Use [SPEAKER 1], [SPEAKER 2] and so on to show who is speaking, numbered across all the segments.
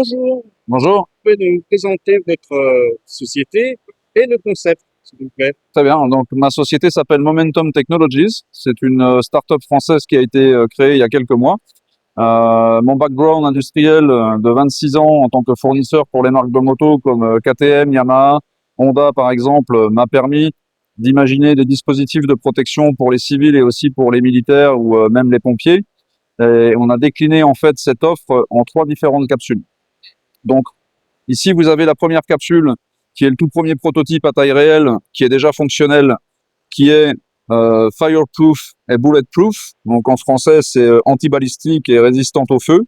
[SPEAKER 1] Bonjour,
[SPEAKER 2] Bonjour.
[SPEAKER 1] vous pouvez nous présenter votre société et le concept, s'il vous plaît.
[SPEAKER 2] Très bien. Donc, ma société s'appelle Momentum Technologies. C'est une start-up française qui a été créée il y a quelques mois. Mon background industriel de 26 ans en tant que fournisseur pour les marques de moto comme KTM, Yamaha, Honda par exemple, m'a permis d'imaginer des dispositifs de protection pour les civils et aussi pour les militaires ou même les pompiers. Et on a décliné en fait cette offre en 3 différentes capsules. Donc, ici, vous avez la première capsule qui est le tout premier prototype à taille réelle, qui est déjà fonctionnel, qui est fireproof et bulletproof. Donc en français, c'est anti-balistique et résistante au feu.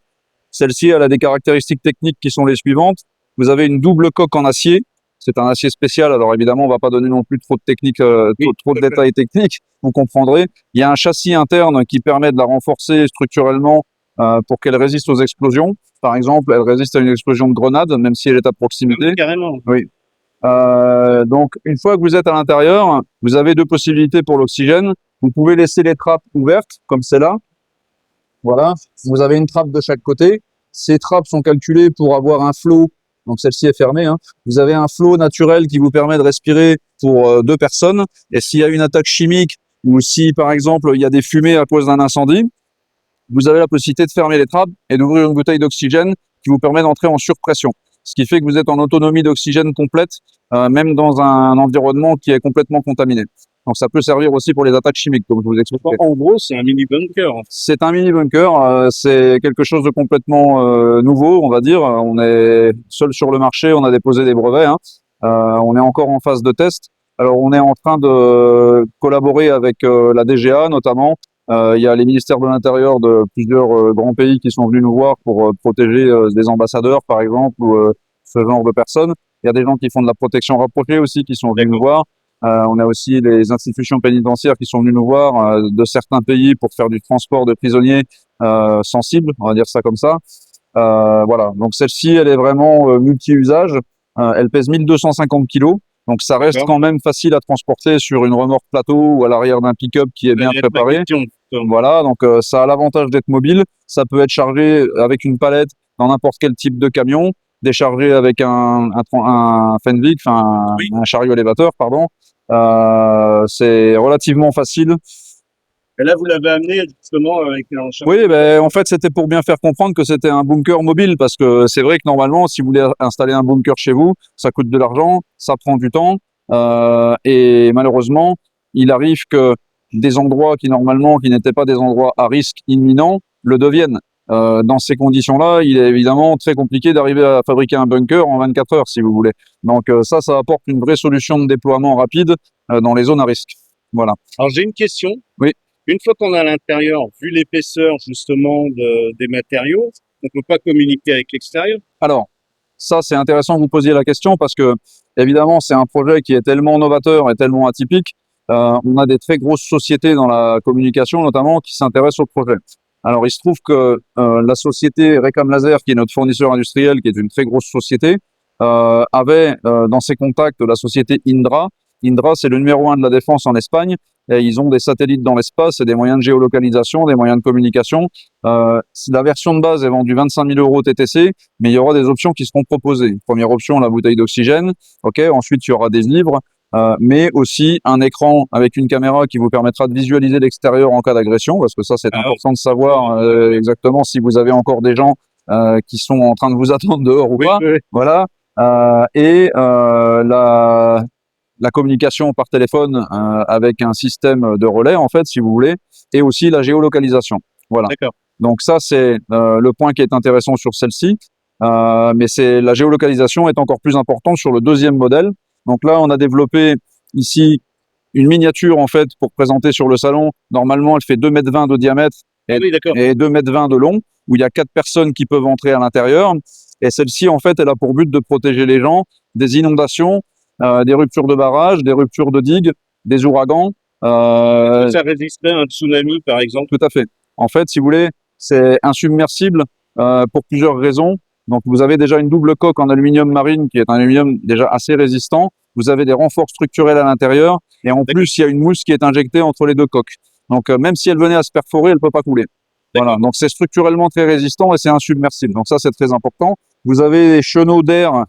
[SPEAKER 2] Celle-ci, elle a des caractéristiques techniques qui sont les suivantes. Vous avez une double coque en acier. C'est un acier spécial. Alors évidemment, on va pas donner non plus trop de techniques, trop de détails techniques. Vous comprendrez. Il y a un châssis interne qui permet de la renforcer structurellement pour qu'elle résiste aux explosions. Par exemple, elle résiste à une explosion de grenade, même si elle est à proximité.
[SPEAKER 1] Oui, carrément.
[SPEAKER 2] Oui. Donc, une fois que vous êtes à l'intérieur, vous avez 2 possibilités pour l'oxygène. Vous pouvez laisser les trappes ouvertes, comme celle-là. Voilà. Vous avez une trappe de chaque côté. Ces trappes sont calculées pour avoir un flot. Donc, celle-ci est fermée, hein. Vous avez un flot naturel qui vous permet de respirer pour 2 personnes. Et s'il y a une attaque chimique ou si, par exemple, il y a des fumées à cause d'un incendie, vous avez la possibilité de fermer les trappes et d'ouvrir une bouteille d'oxygène qui vous permet d'entrer en surpression. Ce qui fait que vous êtes en autonomie d'oxygène complète, même dans un environnement qui est complètement contaminé. Donc ça peut servir aussi pour les attaques chimiques, comme je vous expliquais.
[SPEAKER 1] En gros, c'est un mini bunker.
[SPEAKER 2] C'est un mini bunker, c'est quelque chose de complètement nouveau, on va dire. On est seul sur le marché, on a déposé des brevets, hein. On est encore en phase de test. Alors on est en train de collaborer avec la DGA notamment. Il y a les ministères de l'Intérieur de plusieurs grands pays qui sont venus nous voir pour protéger des ambassadeurs, par exemple, ou ce genre de personnes. Il y a des gens qui font de la protection rapprochée aussi qui sont venus nous voir. On a aussi les institutions pénitentiaires qui sont venues nous voir de certains pays pour faire du transport de prisonniers sensibles, on va dire ça comme ça. Voilà. Donc celle-ci, elle est vraiment multi-usage. Elle pèse 1250 kilos. Donc ça reste quand même facile à transporter sur une remorque plateau ou à l'arrière d'un pick-up qui est bien préparé. Voilà, donc ça a l'avantage d'être mobile. Ça peut être chargé avec une palette dans n'importe quel type de camion, déchargé avec un Fenwick, enfin un chariot élévateur, pardon. C'est relativement facile.
[SPEAKER 1] Et là, vous l'avez amené justement avec un chariot.
[SPEAKER 2] Oui, ben en fait, c'était pour bien faire comprendre que c'était un bunker mobile, parce que c'est vrai que normalement, si vous voulez installer un bunker chez vous, ça coûte de l'argent, ça prend du temps, et malheureusement, il arrive que des endroits qui normalement qui n'étaient pas des endroits à risque imminent le deviennent. Dans ces conditions-là, il est évidemment très compliqué d'arriver à fabriquer un bunker en 24 heures, si vous voulez. Donc ça apporte une vraie solution de déploiement rapide dans les zones à risque. Voilà.
[SPEAKER 1] Alors j'ai une question.
[SPEAKER 2] Oui.
[SPEAKER 1] Une fois qu'on est à l'intérieur, vu l'épaisseur justement des matériaux, on ne peut pas communiquer avec l'extérieur.
[SPEAKER 2] Alors, ça c'est intéressant que vous posiez la question parce que évidemment c'est un projet qui est tellement novateur et tellement atypique. On a des très grosses sociétés dans la communication notamment qui s'intéressent au projet. Alors il se trouve que la société Recam Laser, qui est notre fournisseur industriel, qui est une très grosse société, avait dans ses contacts la société Indra. Indra, c'est le numéro 1 de la défense en Espagne. Et ils ont des satellites dans l'espace et des moyens de géolocalisation, des moyens de communication. La version de base est vendue 25 000 € TTC, mais il y aura des options qui seront proposées. Première option, la bouteille d'oxygène. Ok. Ensuite, il y aura des livres, mais aussi un écran avec une caméra qui vous permettra de visualiser l'extérieur en cas d'agression, parce que ça, c'est important de savoir exactement si vous avez encore des gens qui sont en train de vous attendre dehors ou pas.
[SPEAKER 1] Oui.
[SPEAKER 2] Voilà. La communication par téléphone avec un système de relais, en fait, si vous voulez, et aussi la géolocalisation. Voilà. Donc ça, c'est le point qui est intéressant sur celle-ci. Mais la géolocalisation est encore plus importante sur le deuxième modèle. Donc là, on a développé ici une miniature, en fait, pour présenter sur le salon. Normalement, elle fait 2,20 m de diamètre et 2,20 m de long, où il y a 4 personnes qui peuvent entrer à l'intérieur. Et celle-ci, en fait, elle a pour but de protéger les gens des inondations, des ruptures de barrages, des ruptures de digues, des ouragans.
[SPEAKER 1] Ça résisterait à un tsunami, par exemple?
[SPEAKER 2] Tout à fait. En fait, si vous voulez, c'est insubmersible pour plusieurs raisons. Donc, vous avez déjà une double coque en aluminium marine, qui est un aluminium déjà assez résistant. Vous avez des renforts structurels à l'intérieur. Et en plus, il y a une mousse qui est injectée entre les 2 coques. Donc, même si elle venait à se perforer, elle ne peut pas couler. Voilà. Donc, c'est structurellement très résistant et c'est insubmersible. Donc, ça, c'est très important. Vous avez des chenaux d'air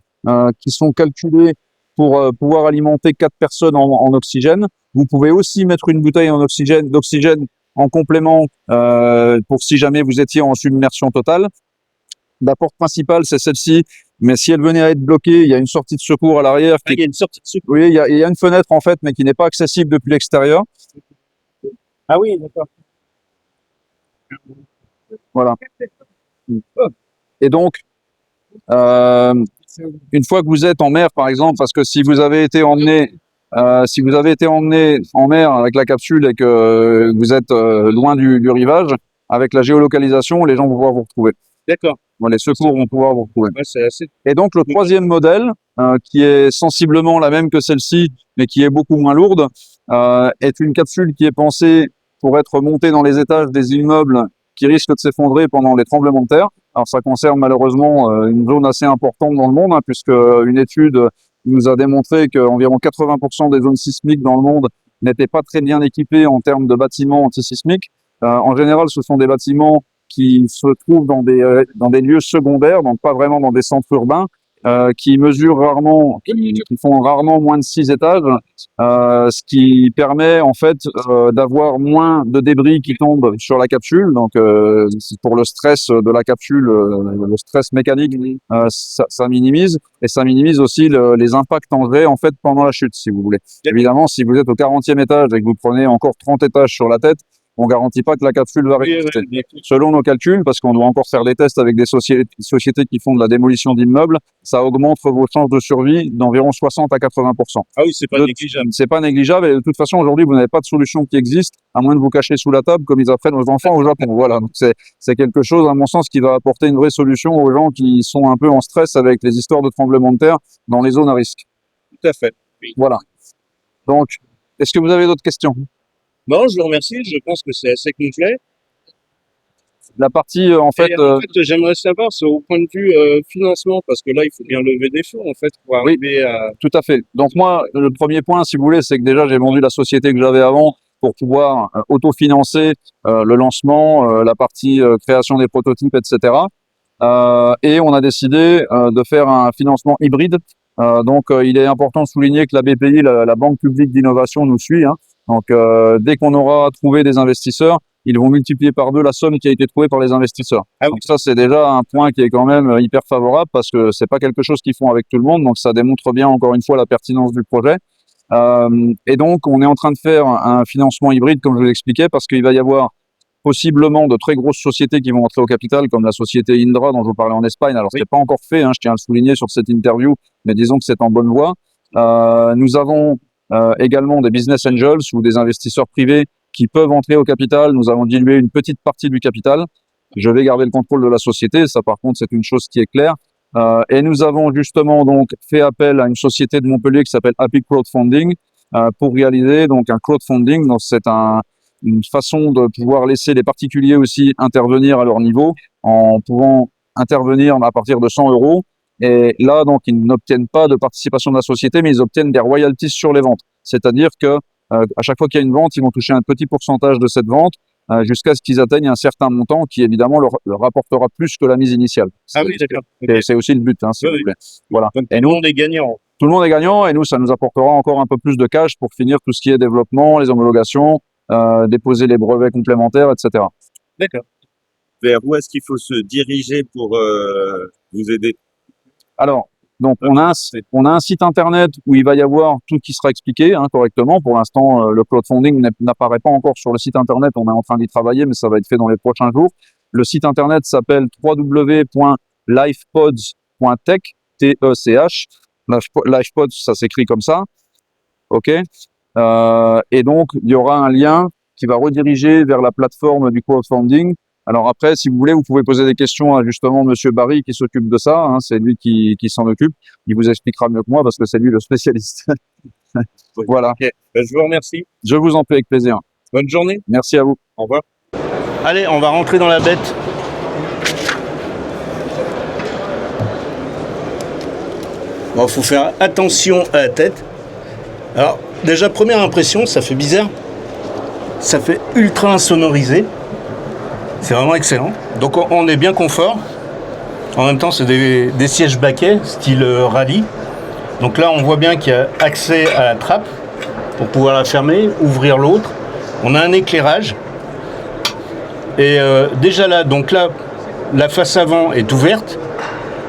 [SPEAKER 2] qui sont calculés pour pouvoir alimenter 4 personnes en oxygène. Vous pouvez aussi mettre une bouteille d'oxygène en complément pour si jamais vous étiez en submersion totale. La porte principale, c'est celle-ci, mais si elle venait à être bloquée, il y a une sortie de secours à l'arrière.
[SPEAKER 1] Il y a une sortie de secours.
[SPEAKER 2] Oui, il y a une fenêtre en fait, mais qui n'est pas accessible depuis l'extérieur.
[SPEAKER 1] Ah oui, d'accord.
[SPEAKER 2] Voilà. Et donc, une fois que vous êtes en mer, par exemple, parce que si vous avez été emmené en mer avec la capsule et que vous êtes loin du rivage, avec la géolocalisation, les gens vont pouvoir vous retrouver.
[SPEAKER 1] D'accord.
[SPEAKER 2] Bon, les secours vont pouvoir vous retrouver.
[SPEAKER 1] Ouais, c'est assez.
[SPEAKER 2] Et donc, le troisième modèle, qui est sensiblement la même que celle-ci, mais qui est beaucoup moins lourde, est une capsule qui est pensée pour être montée dans les étages des immeubles qui risquent de s'effondrer pendant les tremblements de terre. Alors, ça concerne malheureusement une zone assez importante dans le monde, hein, puisque une étude nous a démontré qu'environ 80% des zones sismiques dans le monde n'étaient pas très bien équipées en termes de bâtiments antisismiques. En général, ce sont des bâtiments qui se trouvent dans des lieux secondaires, donc pas vraiment dans des centres urbains, qui mesurent rarement, qui font rarement moins de 6 étages, ce qui permet en fait d'avoir moins de débris qui tombent sur la capsule. Donc pour le stress de la capsule, le stress mécanique, ça minimise, et ça minimise aussi les impacts en vrai en fait pendant la chute, si vous voulez. Évidemment, si vous êtes au 40e étage et que vous prenez encore 30 étages sur la tête, on garantit pas que la capsule va résister. Selon nos calculs, parce qu'on doit encore faire des tests avec des sociétés qui font de la démolition d'immeubles, ça augmente vos chances de survie d'environ 60 à 80%.
[SPEAKER 1] Ah oui, c'est pas négligeable.
[SPEAKER 2] C'est pas négligeable, et de toute façon, aujourd'hui, vous n'avez pas de solution qui existe, à moins de vous cacher sous la table, comme ils apprennent aux enfants au Japon. Voilà. Donc c'est quelque chose, à mon sens, qui va apporter une vraie solution aux gens qui sont un peu en stress avec les histoires de tremblements de terre dans les zones à risque.
[SPEAKER 1] Tout à fait. Oui.
[SPEAKER 2] Voilà. Donc, est-ce que vous avez d'autres questions?
[SPEAKER 1] Bon, je vous remercie. Je pense que c'est assez complet.
[SPEAKER 2] La partie, en fait,
[SPEAKER 1] j'aimerais savoir, c'est au point de vue financement, parce que là, il faut bien lever des fonds, en fait, pour arriver à...
[SPEAKER 2] Tout à fait. Donc moi, le premier point, si vous voulez, c'est que déjà, j'ai vendu la société que j'avais avant pour pouvoir autofinancer le lancement, la partie création des prototypes, etc. Et on a décidé de faire un financement hybride. Donc, il est important de souligner que la BPI, la Banque publique d'innovation, nous suit, hein. Donc, dès qu'on aura trouvé des investisseurs, ils vont multiplier par 2 la somme qui a été trouvée par les investisseurs.
[SPEAKER 1] Ah oui.
[SPEAKER 2] Donc ça, c'est déjà un point qui est quand même hyper favorable, parce que c'est pas quelque chose qu'ils font avec tout le monde. Donc ça démontre bien, encore une fois, la pertinence du projet. Et donc, on est en train de faire un financement hybride, comme je vous l'expliquais, parce qu'il va y avoir possiblement de très grosses sociétés qui vont entrer au capital, comme la société Indra dont je vous parlais en Espagne. Alors, c'est pas encore fait, hein, je tiens à le souligner sur cette interview, mais disons que c'est en bonne voie. Nous avons également des business angels ou des investisseurs privés qui peuvent entrer au capital. Nous avons dilué une petite partie du capital. Je vais garder le contrôle de la société. Ça, par contre, c'est une chose qui est claire. Et nous avons justement donc fait appel à une société de Montpellier qui s'appelle Happy Crowdfunding pour réaliser donc un crowdfunding. Donc, c'est une façon de pouvoir laisser les particuliers aussi intervenir à leur niveau, en pouvant intervenir à partir de 100 €. Et là, donc, ils n'obtiennent pas de participation de la société, mais ils obtiennent des royalties sur les ventes. C'est-à-dire que à chaque fois qu'il y a une vente, ils vont toucher un petit pourcentage de cette vente jusqu'à ce qu'ils atteignent un certain montant qui, évidemment, leur rapportera plus que la mise initiale.
[SPEAKER 1] Ah oui, d'accord.
[SPEAKER 2] Okay. C'est aussi le but, hein, si vous voulez. Voilà.
[SPEAKER 1] Donc, et tout le monde est gagnant.
[SPEAKER 2] Tout le monde est gagnant, et nous, ça nous apportera encore un peu plus de cash pour finir tout ce qui est développement, les homologations, déposer les brevets complémentaires, etc.
[SPEAKER 1] D'accord.
[SPEAKER 3] Vers où est-ce qu'il faut se diriger pour vous aider?
[SPEAKER 2] Alors, donc on a un site internet où il va y avoir tout qui sera expliqué correctement. Pour l'instant, le crowdfunding n'apparaît pas encore sur le site internet. On est en train d'y travailler, mais ça va être fait dans les prochains jours. Le site internet s'appelle www.lifepods.tech, T-E-C-H. Lifepods, ça s'écrit comme ça. OK. Et donc, il y aura un lien qui va rediriger vers la plateforme du crowdfunding. Alors après, si vous voulez, vous pouvez poser des questions à justement Monsieur Barry qui s'occupe de ça. Hein, c'est lui qui s'en occupe. Il vous expliquera mieux que moi parce que c'est lui le spécialiste. Voilà.
[SPEAKER 1] Okay. Je vous remercie.
[SPEAKER 2] Je vous en prie, avec plaisir.
[SPEAKER 1] Bonne journée.
[SPEAKER 2] Merci à vous.
[SPEAKER 1] Au revoir. Allez, on va rentrer dans la bête. Bon, faut faire attention à la tête. Alors, déjà, première impression, ça fait bizarre. Ça fait ultra insonorisé. C'est vraiment excellent. Donc on est bien confort. En même temps, c'est des sièges baquets, style rallye. Donc là, on voit bien qu'il y a accès à la trappe pour pouvoir la fermer, ouvrir l'autre. On a un éclairage. Et déjà là, donc là, la face avant est ouverte,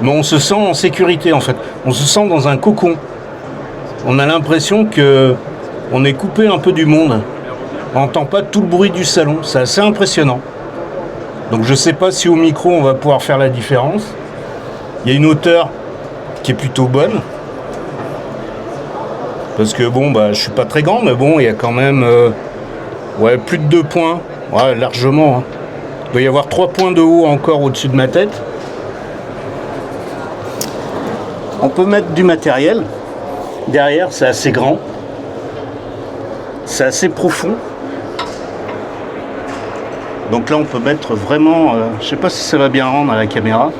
[SPEAKER 1] mais on se sent en sécurité en fait. On se sent dans un cocon. On a l'impression qu'on est coupé un peu du monde. On n'entend pas tout le bruit du salon. C'est assez impressionnant. Donc je ne sais pas si au micro on va pouvoir faire la différence. Il y a une hauteur qui est plutôt bonne. Parce que bon, je suis pas très grand, mais bon, il y a quand même plus de 2 points. Ouais, largement. Hein. Il doit y avoir 3 points de haut encore au-dessus de ma tête. On peut mettre du matériel. Derrière, c'est assez grand. C'est assez profond. Donc là, on peut mettre vraiment... je sais pas si ça va bien rendre à la caméra.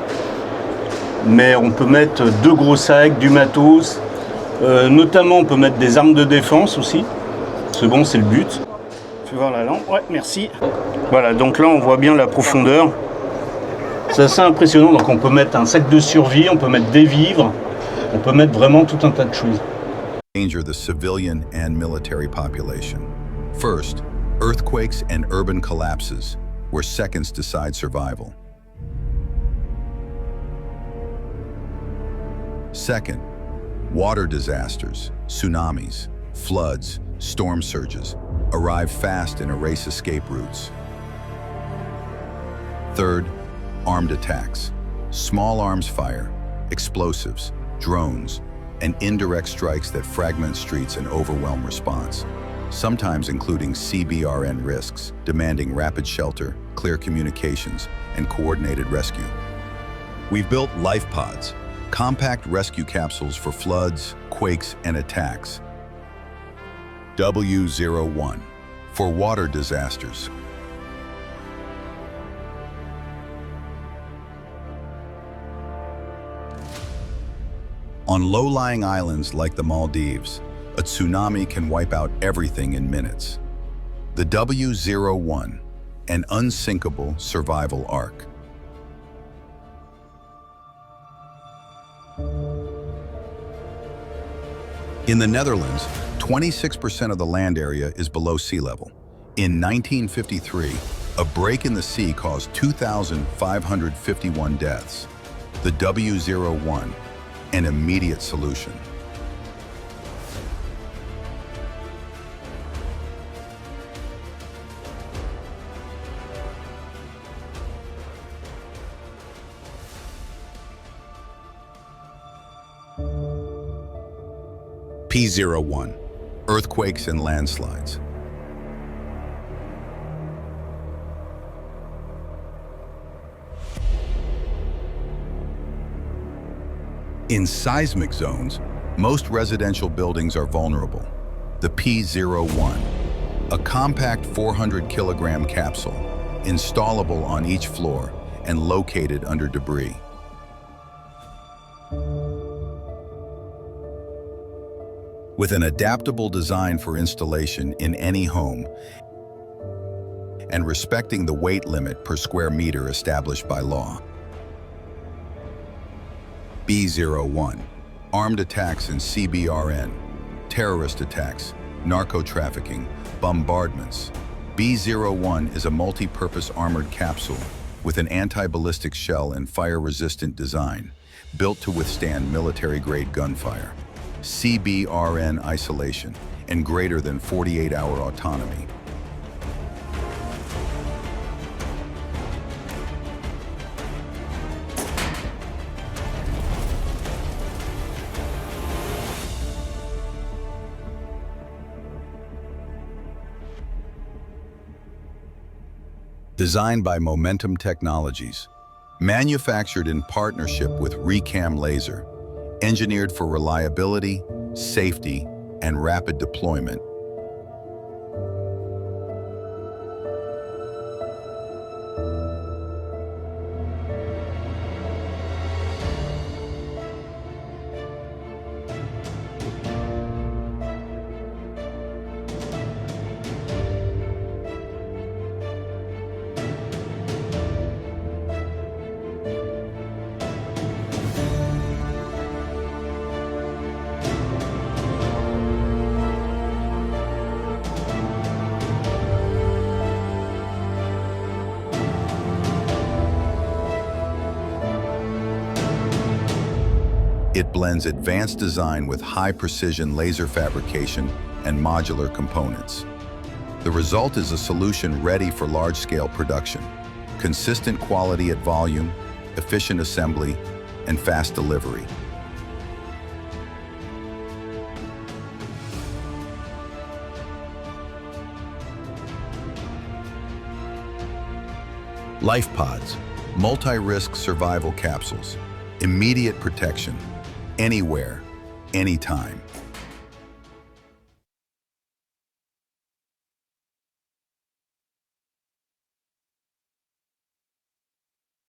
[SPEAKER 1] Mais on peut mettre 2 gros sacs, du matos. Notamment, on peut mettre des armes de défense aussi. C'est bon, c'est le but. Fais voir la lampe. Ouais, merci. Voilà, donc là, on voit bien la profondeur. C'est assez impressionnant. Donc on peut mettre un sac de survie, on peut mettre des vivres. On peut mettre vraiment tout un tas de choses.
[SPEAKER 4] Danger the civilian and military population. First, earthquakes and urban collapses, where seconds decide survival. Second, water disasters, tsunamis, floods, storm surges arrive fast and erase escape routes. Third, armed attacks, small arms fire, explosives, drones, and indirect strikes that fragment streets and overwhelm response, sometimes including CBRN risks, demanding rapid shelter, clear communications, and coordinated rescue. We've built life pods, compact rescue capsules for floods, quakes, and attacks. W01 for water disasters. On low-lying islands like the Maldives, a tsunami can wipe out everything in minutes. The W01, an unsinkable survival ark. In the Netherlands, 26% of the land area is below sea level. In 1953, a break in the sea caused 2,551 deaths. The W01, an immediate solution. P01, earthquakes and landslides. In seismic zones, most residential buildings are vulnerable. The P01, a compact 400-kilogram capsule, installable on each floor and located under debris. With an adaptable design for installation in any home and respecting the weight limit per square meter established by law. B01, armed attacks in CBRN, terrorist attacks, narco-trafficking, bombardments. B01 is a multi-purpose armored capsule with an anti-ballistic shell and fire-resistant design, built to withstand military-grade gunfire, CBRN isolation, and greater than 48-hour autonomy. Designed by Momentum Technologies, manufactured in partnership with Recam Laser, engineered for reliability, safety, and rapid deployment. It blends advanced design with high-precision laser fabrication and modular components. The result is a solution ready for large-scale production. Consistent quality at volume, efficient assembly, and fast delivery. LifePods, multi-risk survival capsules. Immediate protection, anywhere, anytime.